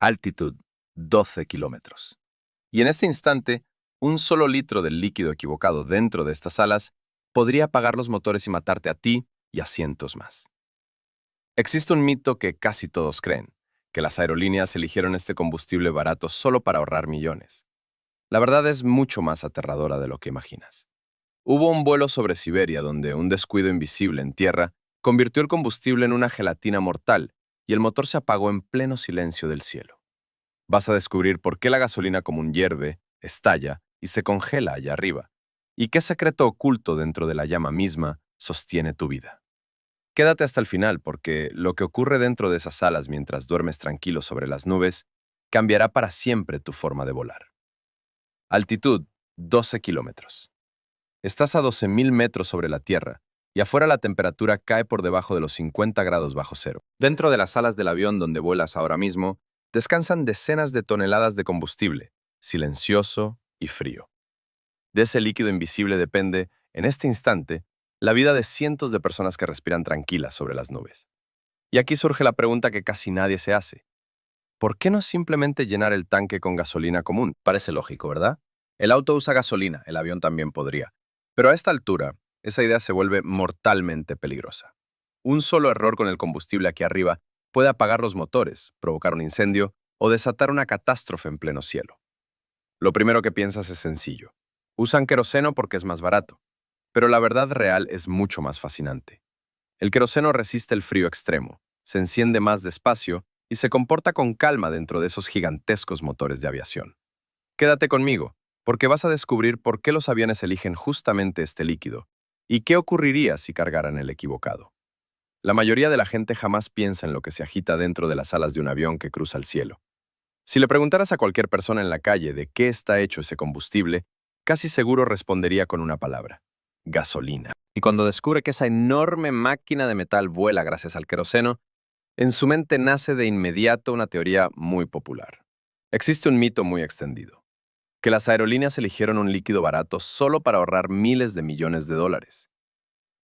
Altitud, 12 kilómetros. Y en este instante, un solo litro del líquido equivocado dentro de estas alas podría apagar los motores y matarte a ti y a cientos más. Existe un mito que casi todos creen, que las aerolíneas eligieron este combustible barato solo para ahorrar millones. La verdad es mucho más aterradora de lo que imaginas. Hubo un vuelo sobre Siberia donde un descuido invisible en tierra convirtió el combustible en una gelatina mortal y el motor se apagó en pleno silencio del cielo. Vas a descubrir por qué la gasolina común hierve, estalla y se congela allá arriba, y qué secreto oculto dentro de la llama misma sostiene tu vida. Quédate hasta el final porque lo que ocurre dentro de esas alas mientras duermes tranquilo sobre las nubes cambiará para siempre tu forma de volar. Altitud, 12 kilómetros. Estás a 12.000 metros sobre la Tierra y afuera la temperatura cae por debajo de los 50 grados bajo cero. Dentro de las alas del avión donde vuelas ahora mismo, descansan decenas de toneladas de combustible, silencioso y frío. De ese líquido invisible depende, en este instante, la vida de cientos de personas que respiran tranquilas sobre las nubes. Y aquí surge la pregunta que casi nadie se hace. ¿Por qué no simplemente llenar el tanque con gasolina común? Parece lógico, ¿verdad? El auto usa gasolina, el avión también podría. Pero a esta altura, esa idea se vuelve mortalmente peligrosa. Un solo error con el combustible aquí arriba puede apagar los motores, provocar un incendio o desatar una catástrofe en pleno cielo. Lo primero que piensas es sencillo. Usan queroseno porque es más barato. Pero la verdad real es mucho más fascinante. El queroseno resiste el frío extremo, se enciende más despacio y se comporta con calma dentro de esos gigantescos motores de aviación. Quédate conmigo, porque vas a descubrir por qué los aviones eligen justamente este líquido y qué ocurriría si cargaran el equivocado. La mayoría de la gente jamás piensa en lo que se agita dentro de las alas de un avión que cruza el cielo. Si le preguntaras a cualquier persona en la calle de qué está hecho ese combustible, casi seguro respondería con una palabra: gasolina. Y cuando descubre que esa enorme máquina de metal vuela gracias al queroseno, en su mente nace de inmediato una teoría muy popular. Existe un mito muy extendido, que las aerolíneas eligieron un líquido barato solo para ahorrar miles de millones de dólares.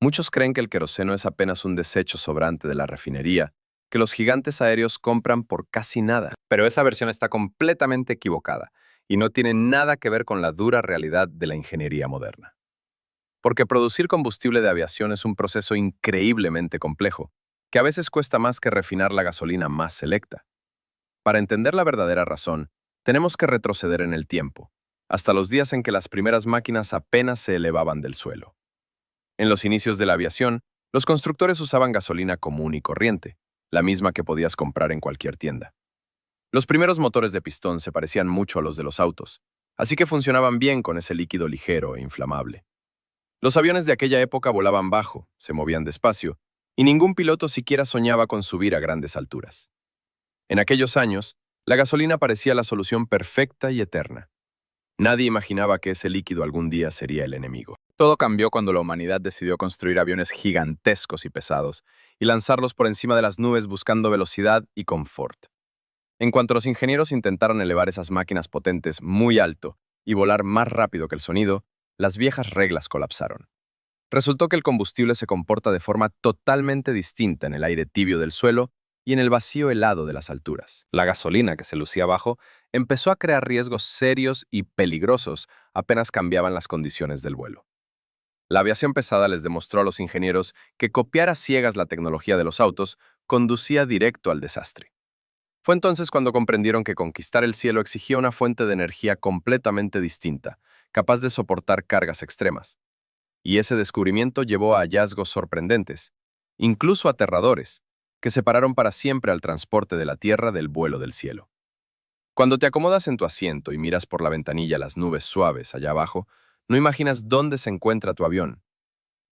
Muchos creen que el queroseno es apenas un desecho sobrante de la refinería, que los gigantes aéreos compran por casi nada. Pero esa versión está completamente equivocada y no tiene nada que ver con la dura realidad de la ingeniería moderna. Porque producir combustible de aviación es un proceso increíblemente complejo, que a veces cuesta más que refinar la gasolina más selecta. Para entender la verdadera razón, tenemos que retroceder en el tiempo, hasta los días en que las primeras máquinas apenas se elevaban del suelo. En los inicios de la aviación, los constructores usaban gasolina común y corriente, la misma que podías comprar en cualquier tienda. Los primeros motores de pistón se parecían mucho a los de los autos, así que funcionaban bien con ese líquido ligero e inflamable. Los aviones de aquella época volaban bajo, se movían despacio, y ningún piloto siquiera soñaba con subir a grandes alturas. En aquellos años, la gasolina parecía la solución perfecta y eterna. Nadie imaginaba que ese líquido algún día sería el enemigo. Todo cambió cuando la humanidad decidió construir aviones gigantescos y pesados y lanzarlos por encima de las nubes buscando velocidad y confort. En cuanto los ingenieros intentaron elevar esas máquinas potentes muy alto y volar más rápido que el sonido, las viejas reglas colapsaron. Resultó que el combustible se comporta de forma totalmente distinta en el aire tibio del suelo y en el vacío helado de las alturas. La gasolina, que se lucía abajo, empezó a crear riesgos serios y peligrosos apenas cambiaban las condiciones del vuelo. La aviación pesada les demostró a los ingenieros que copiar a ciegas la tecnología de los autos conducía directo al desastre. Fue entonces cuando comprendieron que conquistar el cielo exigía una fuente de energía completamente distinta, capaz de soportar cargas extremas. Y ese descubrimiento llevó a hallazgos sorprendentes, incluso aterradores, que separaron para siempre al transporte de la Tierra del vuelo del cielo. Cuando te acomodas en tu asiento y miras por la ventanilla las nubes suaves allá abajo, no imaginas dónde se encuentra tu avión.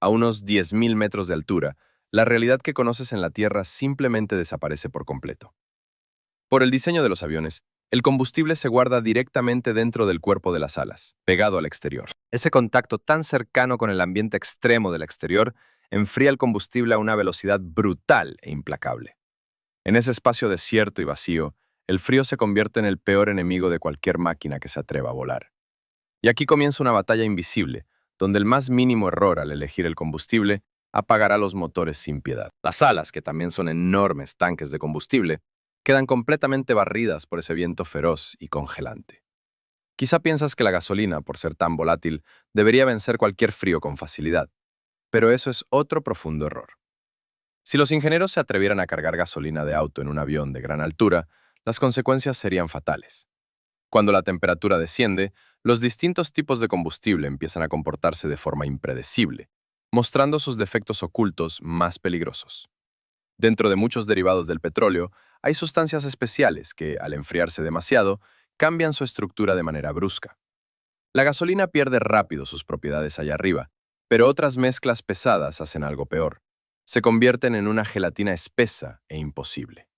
A unos 10.000 metros de altura, la realidad que conoces en la Tierra simplemente desaparece por completo. Por el diseño de los aviones, el combustible se guarda directamente dentro del cuerpo de las alas, pegado al exterior. Ese contacto tan cercano con el ambiente extremo del exterior enfría el combustible a una velocidad brutal e implacable. En ese espacio desierto y vacío, el frío se convierte en el peor enemigo de cualquier máquina que se atreva a volar. Y aquí comienza una batalla invisible, donde el más mínimo error al elegir el combustible apagará los motores sin piedad. Las alas, que también son enormes tanques de combustible, quedan completamente barridas por ese viento feroz y congelante. Quizá piensas que la gasolina, por ser tan volátil, debería vencer cualquier frío con facilidad, pero eso es otro profundo error. Si los ingenieros se atrevieran a cargar gasolina de auto en un avión de gran altura, las consecuencias serían fatales. Cuando la temperatura desciende, los distintos tipos de combustible empiezan a comportarse de forma impredecible, mostrando sus defectos ocultos más peligrosos. Dentro de muchos derivados del petróleo, hay sustancias especiales que, al enfriarse demasiado, cambian su estructura de manera brusca. La gasolina pierde rápido sus propiedades allá arriba, pero otras mezclas pesadas hacen algo peor. Se convierten en una gelatina espesa e imposible.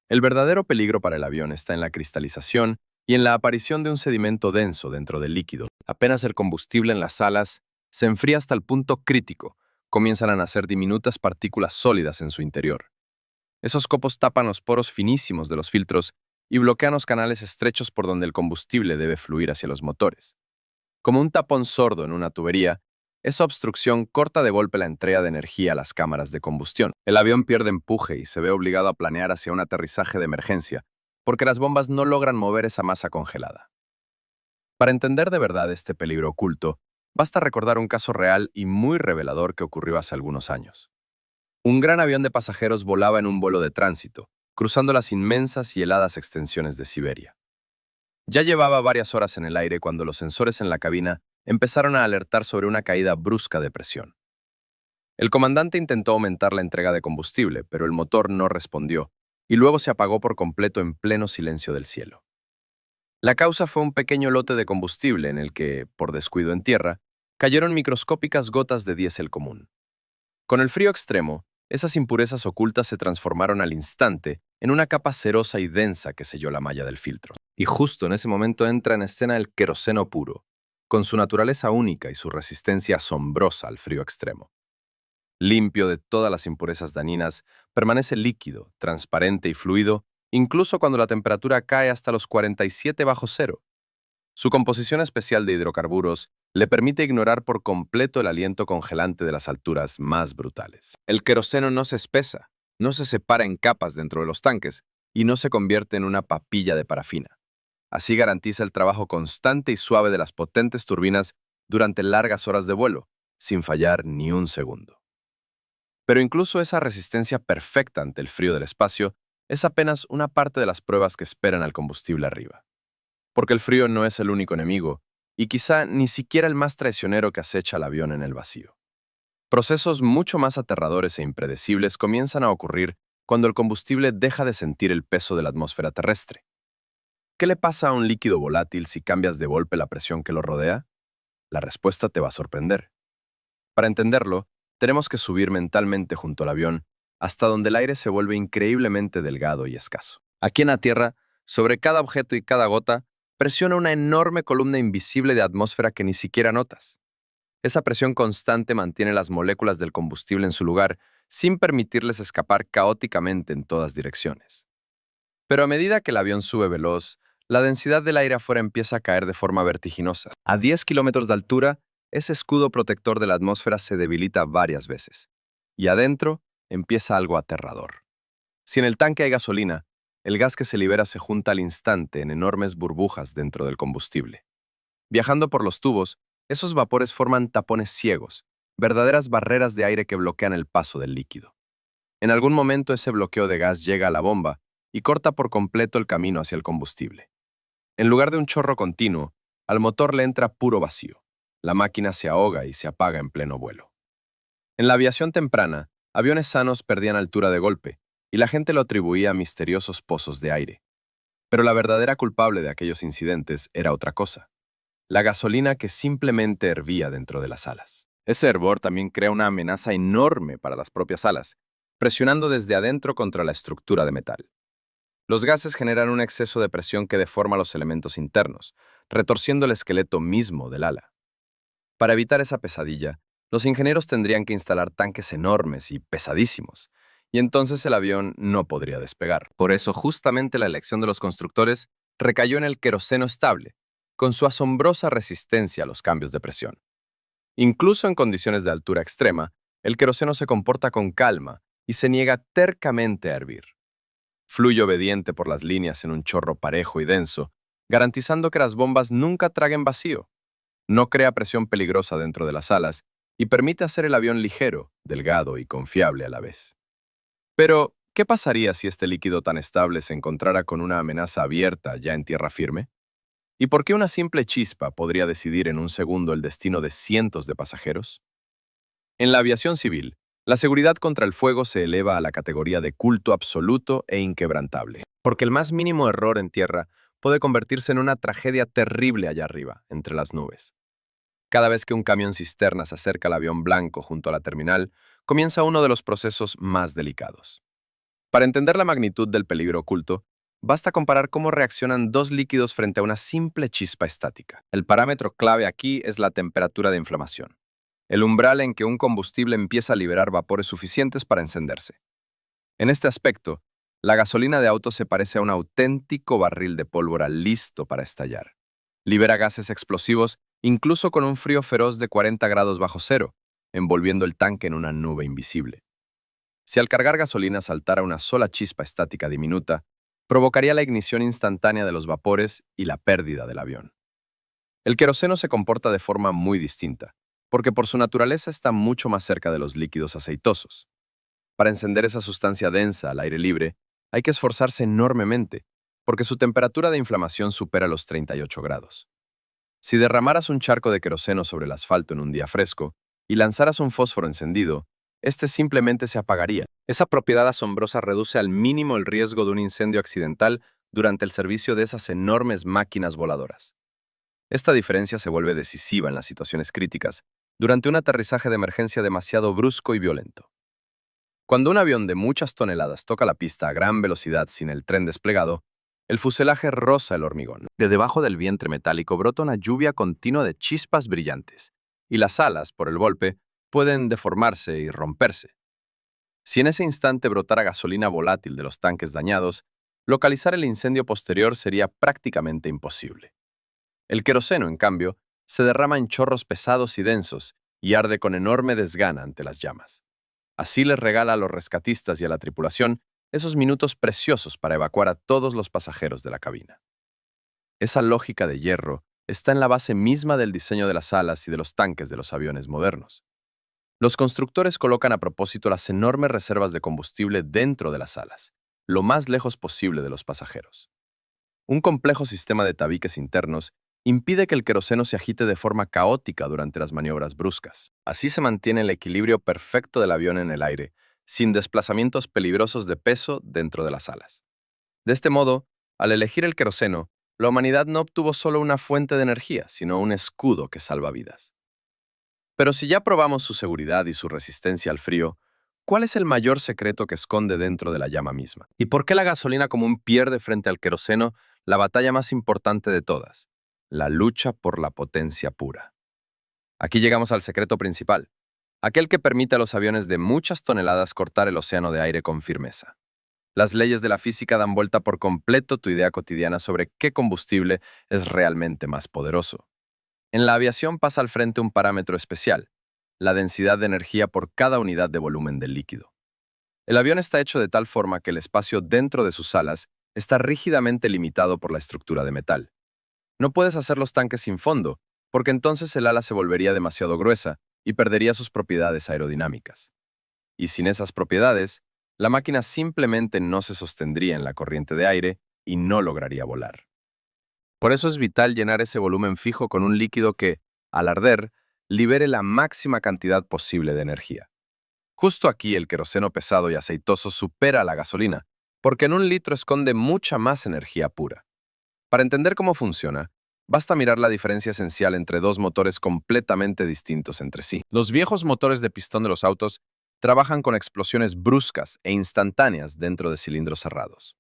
El verdadero peligro para el avión está en la cristalización y en la aparición de un sedimento denso dentro del líquido. Apenas el combustible en las alas se enfría hasta el punto crítico, comienzan a nacer diminutas partículas sólidas en su interior. Esos copos tapan los poros finísimos de los filtros y bloquean los canales estrechos por donde el combustible debe fluir hacia los motores. Como un tapón sordo en una tubería, esa obstrucción corta de golpe la entrega de energía a las cámaras de combustión. El avión pierde empuje y se ve obligado a planear hacia un aterrizaje de emergencia, porque las bombas no logran mover esa masa congelada. Para entender de verdad este peligro oculto, basta recordar un caso real y muy revelador que ocurrió hace algunos años. Un gran avión de pasajeros volaba en un vuelo de tránsito, cruzando las inmensas y heladas extensiones de Siberia. Ya llevaba varias horas en el aire cuando los sensores en la cabina empezaron a alertar sobre una caída brusca de presión. El comandante intentó aumentar la entrega de combustible, pero el motor no respondió, y luego se apagó por completo en pleno silencio del cielo. La causa fue un pequeño lote de combustible en el que, por descuido en tierra, cayeron microscópicas gotas de diésel común. Con el frío extremo, esas impurezas ocultas se transformaron al instante en una capa cerosa y densa que selló la malla del filtro. Y justo en ese momento entra en escena el queroseno puro, con su naturaleza única y su resistencia asombrosa al frío extremo. Limpio de todas las impurezas dañinas, permanece líquido, transparente y fluido, incluso cuando la temperatura cae hasta los 47 bajo cero. Su composición especial de hidrocarburos le permite ignorar por completo el aliento congelante de las alturas más brutales. El queroseno no se espesa, no se separa en capas dentro de los tanques y no se convierte en una papilla de parafina. Así garantiza el trabajo constante y suave de las potentes turbinas durante largas horas de vuelo, sin fallar ni un segundo. Pero incluso esa resistencia perfecta ante el frío del espacio es apenas una parte de las pruebas que esperan al combustible arriba. Porque el frío no es el único enemigo, y quizá ni siquiera el más traicionero que acecha al avión en el vacío. Procesos mucho más aterradores e impredecibles comienzan a ocurrir cuando el combustible deja de sentir el peso de la atmósfera terrestre. ¿Qué le pasa a un líquido volátil si cambias de golpe la presión que lo rodea? La respuesta te va a sorprender. Para entenderlo, tenemos que subir mentalmente junto al avión hasta donde el aire se vuelve increíblemente delgado y escaso. Aquí en la Tierra, sobre cada objeto y cada gota, presiona una enorme columna invisible de atmósfera que ni siquiera notas. Esa presión constante mantiene las moléculas del combustible en su lugar, sin permitirles escapar caóticamente en todas direcciones. Pero a medida que el avión sube veloz, la densidad del aire afuera empieza a caer de forma vertiginosa. A 10 kilómetros de altura, ese escudo protector de la atmósfera se debilita varias veces. Y adentro empieza algo aterrador. Si en el tanque hay gasolina, el gas que se libera se junta al instante en enormes burbujas dentro del combustible. Viajando por los tubos, esos vapores forman tapones ciegos, verdaderas barreras de aire que bloquean el paso del líquido. En algún momento ese bloqueo de gas llega a la bomba y corta por completo el camino hacia el combustible. En lugar de un chorro continuo, al motor le entra puro vacío. La máquina se ahoga y se apaga en pleno vuelo. En la aviación temprana, aviones sanos perdían altura de golpe, y la gente lo atribuía a misteriosos pozos de aire. Pero la verdadera culpable de aquellos incidentes era otra cosa: la gasolina que simplemente hervía dentro de las alas. Ese hervor también crea una amenaza enorme para las propias alas, presionando desde adentro contra la estructura de metal. Los gases generan un exceso de presión que deforma los elementos internos, retorciendo el esqueleto mismo del ala. Para evitar esa pesadilla, los ingenieros tendrían que instalar tanques enormes y pesadísimos, y entonces el avión no podría despegar. Por eso, justamente la elección de los constructores recayó en el queroseno estable, con su asombrosa resistencia a los cambios de presión. Incluso en condiciones de altura extrema, el queroseno se comporta con calma y se niega tercamente a hervir. Fluye obediente por las líneas en un chorro parejo y denso, garantizando que las bombas nunca traguen vacío. No crea presión peligrosa dentro de las alas y permite hacer el avión ligero, delgado y confiable a la vez. Pero, ¿qué pasaría si este líquido tan estable se encontrara con una amenaza abierta ya en tierra firme? ¿Y por qué una simple chispa podría decidir en un segundo el destino de cientos de pasajeros? En la aviación civil, la seguridad contra el fuego se eleva a la categoría de culto absoluto e inquebrantable, porque el más mínimo error en tierra puede convertirse en una tragedia terrible allá arriba, entre las nubes. Cada vez que un camión cisterna se acerca al avión blanco junto a la terminal, comienza uno de los procesos más delicados. Para entender la magnitud del peligro oculto, basta comparar cómo reaccionan dos líquidos frente a una simple chispa estática. El parámetro clave aquí es la temperatura de inflamación, el umbral en que un combustible empieza a liberar vapores suficientes para encenderse. En este aspecto, la gasolina de auto se parece a un auténtico barril de pólvora listo para estallar. Libera gases explosivos incluso con un frío feroz de 40 grados bajo cero, envolviendo el tanque en una nube invisible. Si al cargar gasolina saltara una sola chispa estática diminuta, provocaría la ignición instantánea de los vapores y la pérdida del avión. El queroseno se comporta de forma muy distinta, porque por su naturaleza está mucho más cerca de los líquidos aceitosos. Para encender esa sustancia densa al aire libre, hay que esforzarse enormemente, porque su temperatura de inflamación supera los 38 grados. Si derramaras un charco de queroseno sobre el asfalto en un día fresco y lanzaras un fósforo encendido, este simplemente se apagaría. Esa propiedad asombrosa reduce al mínimo el riesgo de un incendio accidental durante el servicio de esas enormes máquinas voladoras. Esta diferencia se vuelve decisiva en las situaciones críticas, durante un aterrizaje de emergencia demasiado brusco y violento. Cuando un avión de muchas toneladas toca la pista a gran velocidad sin el tren desplegado, el fuselaje roza el hormigón. De debajo del vientre metálico brota una lluvia continua de chispas brillantes, y las alas, por el golpe, pueden deformarse y romperse. Si en ese instante brotara gasolina volátil de los tanques dañados, localizar el incendio posterior sería prácticamente imposible. El queroseno, en cambio, se derrama en chorros pesados y densos y arde con enorme desgana ante las llamas. Así les regala a los rescatistas y a la tripulación esos minutos preciosos para evacuar a todos los pasajeros de la cabina. Esa lógica de hierro está en la base misma del diseño de las alas y de los tanques de los aviones modernos. Los constructores colocan a propósito las enormes reservas de combustible dentro de las alas, lo más lejos posible de los pasajeros. Un complejo sistema de tabiques internos impide que el queroseno se agite de forma caótica durante las maniobras bruscas. Así se mantiene el equilibrio perfecto del avión en el aire, sin desplazamientos peligrosos de peso dentro de las alas. De este modo, al elegir el queroseno, la humanidad no obtuvo solo una fuente de energía, sino un escudo que salva vidas. Pero si ya probamos su seguridad y su resistencia al frío, ¿cuál es el mayor secreto que esconde dentro de la llama misma? ¿Y por qué la gasolina común pierde frente al queroseno la batalla más importante de todas? La lucha por la potencia pura. Aquí llegamos al secreto principal, aquel que permite a los aviones de muchas toneladas cortar el océano de aire con firmeza. Las leyes de la física dan vuelta por completo tu idea cotidiana sobre qué combustible es realmente más poderoso. En la aviación pasa al frente un parámetro especial, la densidad de energía por cada unidad de volumen del líquido. El avión está hecho de tal forma que el espacio dentro de sus alas está rígidamente limitado por la estructura de metal. No puedes hacer los tanques sin fondo, porque entonces el ala se volvería demasiado gruesa y perdería sus propiedades aerodinámicas. Y sin esas propiedades, la máquina simplemente no se sostendría en la corriente de aire y no lograría volar. Por eso es vital llenar ese volumen fijo con un líquido que, al arder, libere la máxima cantidad posible de energía. Justo aquí el queroseno pesado y aceitoso supera a la gasolina, porque en un litro esconde mucha más energía pura. Para entender cómo funciona, basta mirar la diferencia esencial entre dos motores completamente distintos entre sí. Los viejos motores de pistón de los autos trabajan con explosiones bruscas e instantáneas dentro de cilindros cerrados.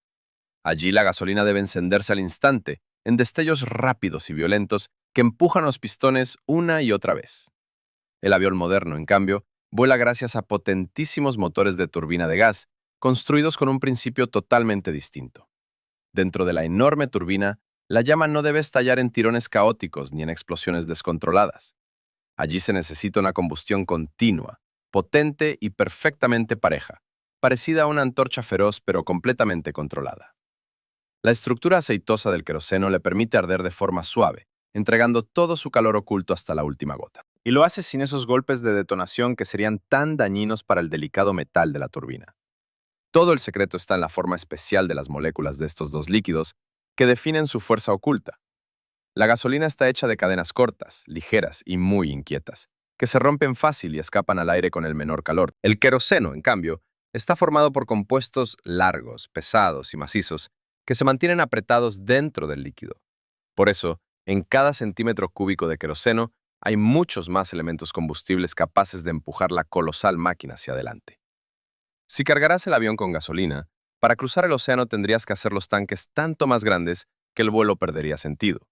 Allí la gasolina debe encenderse al instante, en destellos rápidos y violentos que empujan los pistones una y otra vez. El avión moderno, en cambio, vuela gracias a potentísimos motores de turbina de gas, construidos con un principio totalmente distinto. Dentro de la enorme turbina, la llama no debe estallar en tirones caóticos ni en explosiones descontroladas. Allí se necesita una combustión continua, potente y perfectamente pareja, parecida a una antorcha feroz pero completamente controlada. La estructura aceitosa del queroseno le permite arder de forma suave, entregando todo su calor oculto hasta la última gota. Y lo hace sin esos golpes de detonación que serían tan dañinos para el delicado metal de la turbina. Todo el secreto está en la forma especial de las moléculas de estos dos líquidos que definen su fuerza oculta. La gasolina está hecha de cadenas cortas, ligeras y muy inquietas, que se rompen fácil y escapan al aire con el menor calor. El queroseno, en cambio, está formado por compuestos largos, pesados y macizos que se mantienen apretados dentro del líquido. Por eso, en cada centímetro cúbico de queroseno hay muchos más elementos combustibles capaces de empujar la colosal máquina hacia adelante. Si cargarás el avión con gasolina, para cruzar el océano tendrías que hacer los tanques tanto más grandes que el vuelo perdería sentido.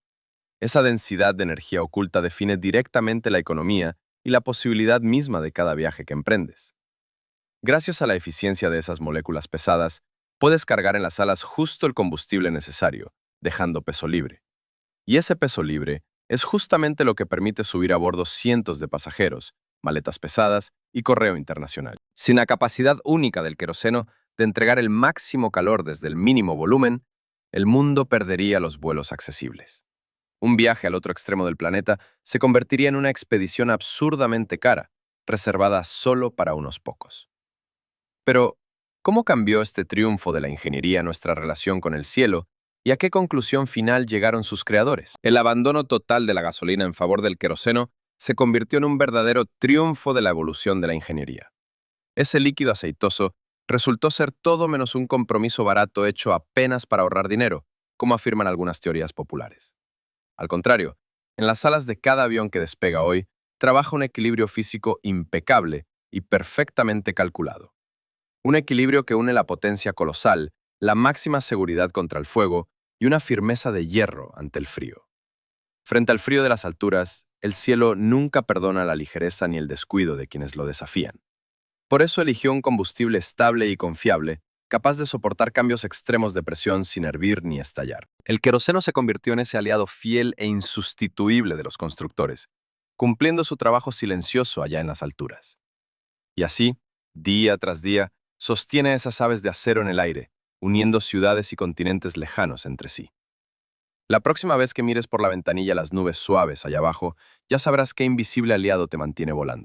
Esa densidad de energía oculta define directamente la economía y la posibilidad misma de cada viaje que emprendes. Gracias a la eficiencia de esas moléculas pesadas, puedes cargar en las alas justo el combustible necesario, dejando peso libre. Y ese peso libre es justamente lo que permite subir a bordo cientos de pasajeros, maletas pesadas y correo internacional. Sin la capacidad única del queroseno de entregar el máximo calor desde el mínimo volumen, el mundo perdería los vuelos accesibles. Un viaje al otro extremo del planeta se convertiría en una expedición absurdamente cara, reservada solo para unos pocos. Pero, ¿cómo cambió este triunfo de la ingeniería nuestra relación con el cielo y a qué conclusión final llegaron sus creadores? El abandono total de la gasolina en favor del queroseno se convirtió en un verdadero triunfo de la evolución de la ingeniería. Ese líquido aceitoso resultó ser todo menos un compromiso barato hecho apenas para ahorrar dinero, como afirman algunas teorías populares. Al contrario, en las alas de cada avión que despega hoy, trabaja un equilibrio físico impecable y perfectamente calculado. Un equilibrio que une la potencia colosal, la máxima seguridad contra el fuego y una firmeza de hierro ante el frío. Frente al frío de las alturas, el cielo nunca perdona la ligereza ni el descuido de quienes lo desafían. Por eso eligió un combustible estable y confiable, capaz de soportar cambios extremos de presión sin hervir ni estallar. El queroseno se convirtió en ese aliado fiel e insustituible de los constructores, cumpliendo su trabajo silencioso allá en las alturas. Y así, día tras día, sostiene a esas aves de acero en el aire, uniendo ciudades y continentes lejanos entre sí. La próxima vez que mires por la ventanilla las nubes suaves allá abajo, ya sabrás qué invisible aliado te mantiene volando.